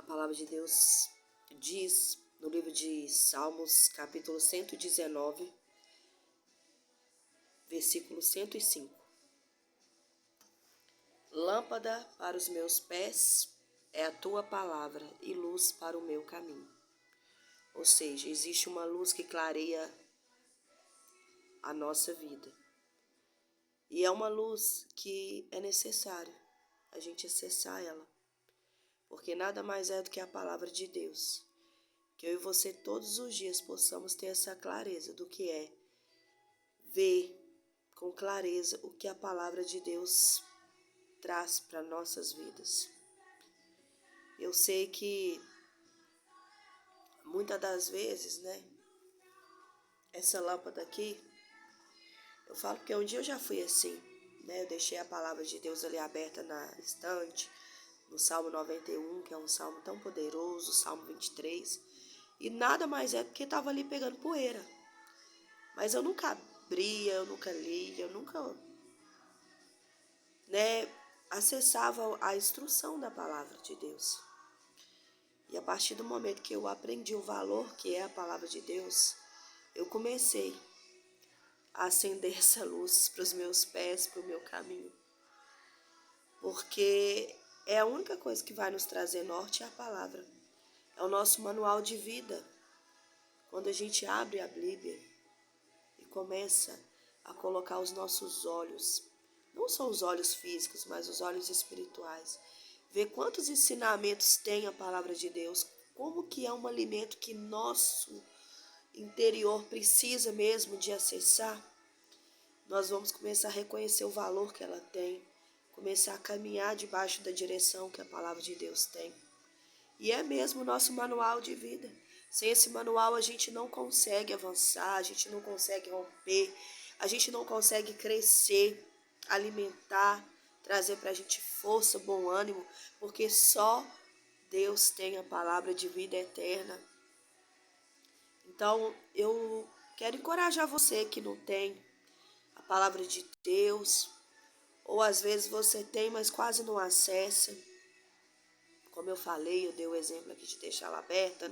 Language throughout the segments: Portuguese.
palavra de Deus diz no livro de Salmos, capítulo 119, versículo 105. Lâmpada para os meus pés é a tua palavra e luz para o meu caminho. Ou seja, existe uma luz que clareia a nossa vida. E é uma luz que é necessário a gente acessar ela. Porque nada mais é do que a palavra de Deus. Que eu e você todos os dias possamos ter essa clareza do que é ver com clareza o que a palavra de Deus traz para nossas vidas. Eu sei que muitas das vezes, essa lâmpada aqui, eu falo que um dia eu já fui assim, eu deixei a palavra de Deus ali aberta na estante, no Salmo 91, que é um salmo tão poderoso, o Salmo 23, e nada mais é porque estava ali pegando poeira. Mas eu nunca abria, eu nunca lia, eu nunca, acessava a instrução da palavra de Deus. E a partir do momento que eu aprendi o valor que é a palavra de Deus, eu comecei a acender essa luz para os meus pés, para o meu caminho. Porque é a única coisa que vai nos trazer norte é a palavra. É o nosso manual de vida. Quando a gente abre a Bíblia e começa a colocar os nossos olhos, não só os olhos físicos, mas os olhos espirituais, ver quantos ensinamentos tem a palavra de Deus, como que é um alimento que nosso interior precisa mesmo de acessar, nós vamos começar a reconhecer o valor que ela tem, começar a caminhar debaixo da direção que a palavra de Deus tem. E é mesmo o nosso manual de vida. Sem esse manual a gente não consegue avançar, a gente não consegue romper, a gente não consegue crescer, alimentar, trazer para a gente força, bom ânimo, porque só Deus tem a palavra de vida eterna. Então, eu quero encorajar você que não tem a palavra de Deus, ou às vezes você tem, mas quase não acessa. Como eu falei, eu dei o exemplo aqui de deixar ela aberta,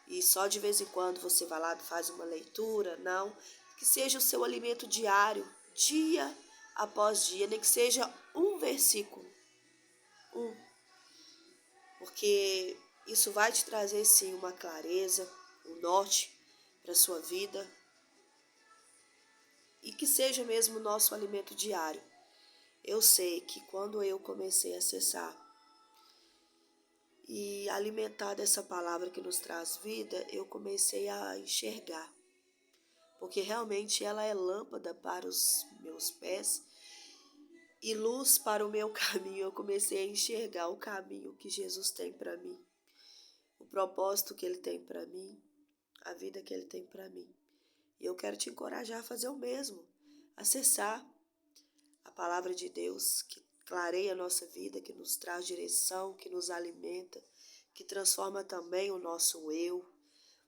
E só de vez em quando você vai lá e faz uma leitura, não. Que seja o seu alimento diário, dia após dia, nem que seja um versículo. Porque isso vai te trazer, sim, uma clareza, um norte para a sua vida. E que seja mesmo o nosso alimento diário. Eu sei que quando eu comecei a acessar e alimentar dessa palavra que nos traz vida, eu comecei a enxergar. Porque realmente ela é lâmpada para os meus pés e luz para o meu caminho. Eu comecei a enxergar o caminho que Jesus tem para mim, o propósito que Ele tem para mim, a vida que Ele tem para mim. E eu quero te encorajar a fazer o mesmo, acessar a palavra de Deus que clareia a nossa vida, que nos traz direção, que nos alimenta, que transforma também o nosso eu,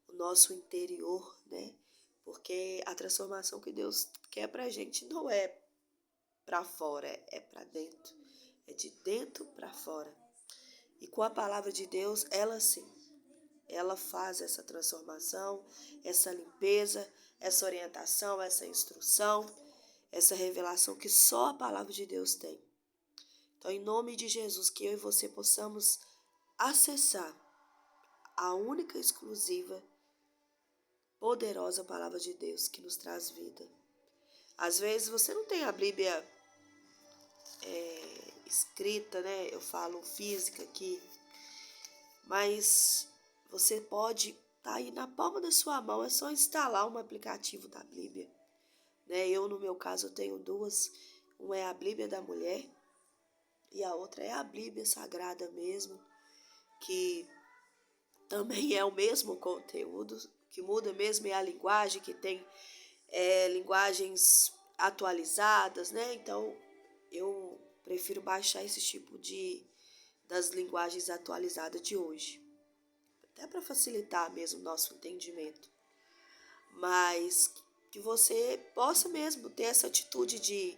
o nosso interior, Porque a transformação que Deus quer pra gente não é para fora, é para dentro. É de dentro para fora. E com a palavra de Deus, ela sim, ela faz essa transformação, essa limpeza, essa orientação, essa instrução, essa revelação que só a palavra de Deus tem. Então, em nome de Jesus, que eu e você possamos acessar a única, exclusiva, poderosa palavra de Deus que nos traz vida. Às vezes você não tem a Bíblia escrita, Eu falo física aqui, mas você pode estar aí na palma da sua mão, é só instalar um aplicativo da Bíblia. Eu, no meu caso, eu tenho duas. Uma é a Bíblia da Mulher e a outra é a Bíblia Sagrada mesmo, que também é o mesmo conteúdo, que muda mesmo é a linguagem, que tem linguagens atualizadas, Então, eu prefiro baixar esse tipo das linguagens atualizadas de hoje, até para facilitar mesmo o nosso entendimento. Mas que você possa mesmo ter essa atitude de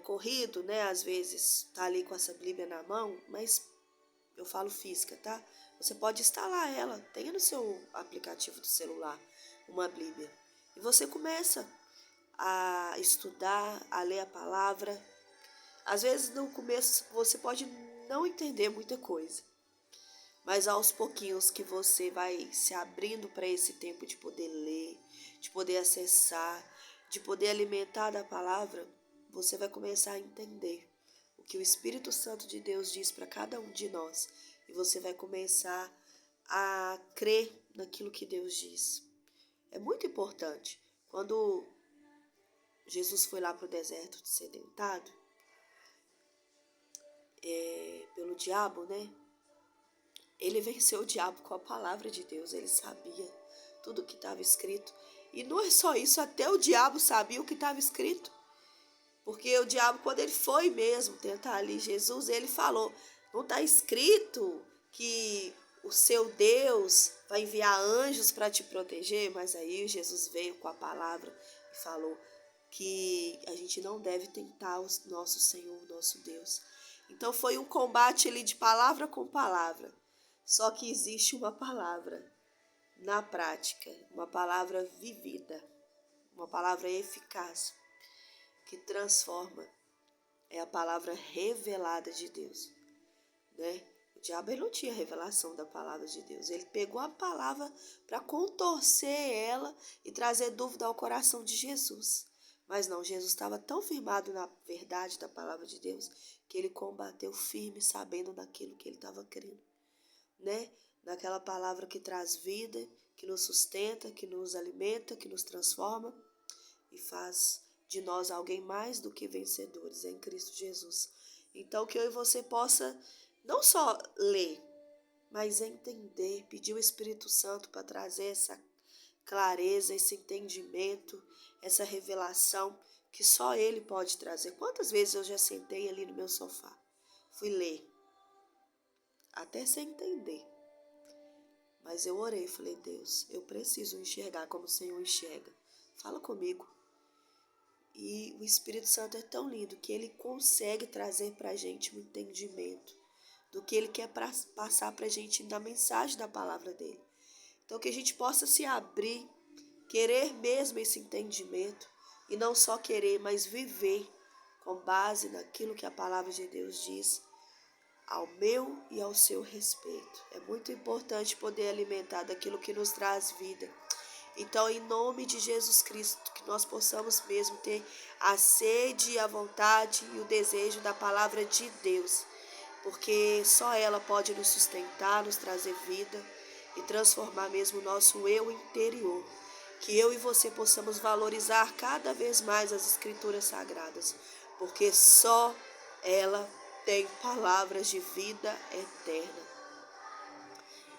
corrido, Às vezes tá ali com essa Bíblia na mão, mas eu falo física, tá? Você pode instalar ela, tenha no seu aplicativo do celular uma Bíblia. E você começa a estudar, a ler a palavra. Às vezes no começo você pode não entender muita coisa, mas aos pouquinhos que você vai se abrindo para esse tempo de poder ler, de poder acessar, de poder alimentar da palavra, você vai começar a entender o que o Espírito Santo de Deus diz para cada um de nós. E você vai começar a crer naquilo que Deus diz. É muito importante. Quando Jesus foi lá para o deserto de ser tentado pelo diabo, né? Ele venceu o diabo com a palavra de Deus. Ele sabia tudo o que estava escrito. E não é só isso, até o diabo sabia o que estava escrito. Porque o diabo, quando ele foi mesmo tentar ali Jesus, ele falou, não está escrito que o seu Deus vai enviar anjos para te proteger? Mas aí Jesus veio com a palavra e falou que a gente não deve tentar o nosso Senhor, o nosso Deus. Então foi um combate ali de palavra com palavra. Só que existe uma palavra na prática, uma palavra vivida, uma palavra eficaz, que transforma, é a palavra revelada de Deus, né? O diabo ele não tinha revelação da palavra de Deus, ele pegou a palavra para contorcer ela e trazer dúvida ao coração de Jesus. Mas não, Jesus estava tão firmado na verdade da palavra de Deus que ele combateu firme, sabendo daquilo que ele estava crendo, né? Naquela palavra que traz vida, que nos sustenta, que nos alimenta, que nos transforma e faz de nós alguém mais do que vencedores em Cristo Jesus. Então que eu e você possa não só ler, mas entender, pedir o Espírito Santo para trazer essa clareza, esse entendimento, essa revelação que só Ele pode trazer. Quantas vezes eu já sentei ali no meu sofá, fui ler, até sem entender. Mas eu orei e falei, Deus, eu preciso enxergar como o Senhor enxerga. Fala comigo. E o Espírito Santo é tão lindo que ele consegue trazer para a gente um entendimento do que ele quer passar para a gente na mensagem da palavra dele. Então que a gente possa se abrir, querer mesmo esse entendimento e não só querer, mas viver com base naquilo que a palavra de Deus diz ao meu e ao seu respeito. É muito importante poder alimentar daquilo que nos traz vida. Então, em nome de Jesus Cristo, que nós possamos mesmo ter a sede, a vontade e o desejo da palavra de Deus, porque só ela pode nos sustentar, nos trazer vida e transformar mesmo o nosso eu interior. Que eu e você possamos valorizar cada vez mais as Escrituras Sagradas, porque só ela tem palavras de vida eterna.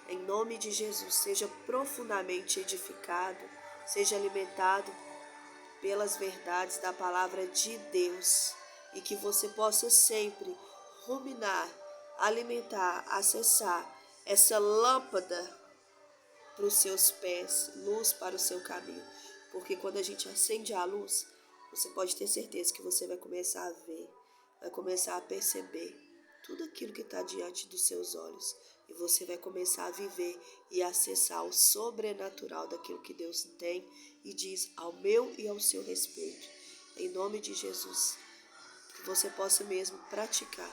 Em nome de Jesus, seja profundamente edificado, seja alimentado pelas verdades da palavra de Deus e que você possa sempre ruminar, alimentar, acessar essa lâmpada para os seus pés, luz para o seu caminho. Porque quando a gente acende a luz, você pode ter certeza que você vai começar a ver, vai começar a perceber tudo aquilo que está diante dos seus olhos. E você vai começar a viver e acessar o sobrenatural daquilo que Deus tem e diz ao meu e ao seu respeito. Em nome de Jesus, que você possa mesmo praticar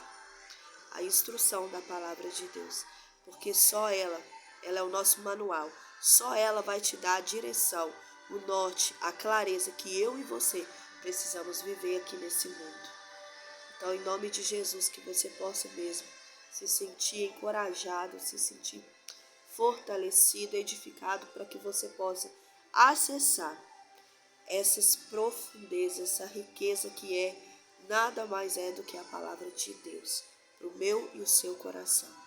a instrução da palavra de Deus. Porque só ela é o nosso manual. Só ela vai te dar a direção, o norte, a clareza que eu e você precisamos viver aqui nesse mundo. Então, em nome de Jesus, que você possa mesmo se sentir encorajado, se sentir fortalecido, edificado, para que você possa acessar essas profundezas, essa riqueza que nada mais é do que a palavra de Deus, para o meu e o seu coração.